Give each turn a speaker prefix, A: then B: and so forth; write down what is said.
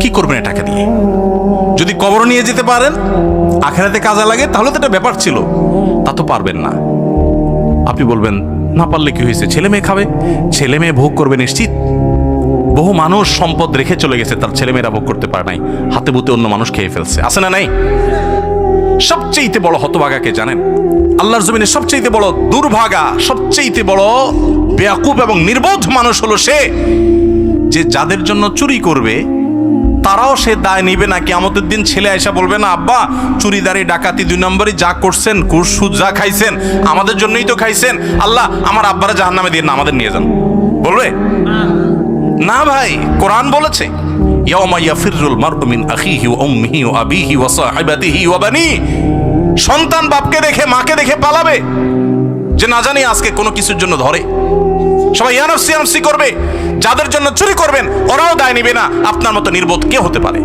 A: কি করবেন এই টাকা দিয়ে? যদি কবর নিয়ে যেতে পারেন, আখেরাতে কাজে লাগে, তাহলে তো এটা ব্যাপার ছিল। তা তো পারবেন না। আপনি বলবেন না পারলে কি হয়েছে, ছেলে মেয়ে খাবে, ছেলে মেয়ে ভোগ করবে নিশ্চিত। বহু মানুষ সম্পদ রেখে চলে গেছে, তার ছেলে মেয়েরা ভোগ করতে পারে নাই, হাতে বুতে অন্য মানুষ খেয়ে ফেলছে, আছে না নাই? সবচেয়ে বড় হতভাগাকে জানেন? আল্লাহর জমিনে সবচেয়ে বড় দুর্ভাগা, সবচেয়ে বড় বেয়াকুব এবং নির্বোধ মানুষ হলো সে, যে যাদের জন্য চুরি করবে তারাও সে দায় নিবে না। কিয়ামতের দিন ছেলে আয়সা বলবে না, আব্বা চুরিদারি ডাকাতি 2 নম্বরই যা করছেন, ঘুষ সুদ যা খাইছেন আমাদের জন্যই তো খাইছেন, আল্লাহ আমার আব্বারা জাহান্নামে দিয়ে না, আমাদের নিয়ে যান। বলবে না ভাই, কোরআন বলেছে ইয়াউমা ইয়াফিরুল মারউ মিন আখিহি ওয়া উম্মিহি ওয়া আবিহি ওয়া সাহিবাতিহি ওয়া বানি। সন্তান বাপকে দেখে মাকে দেখে পালাবে, যে না জানি আজকে কোনো কিছুর জন্য ধরে। সবাই ইয়ানফসি করবে। যাদের জন্য চুরি করবেন ওরাও দায় নিবে না। আপনার মতো নির্বোধ কে হতে পারে?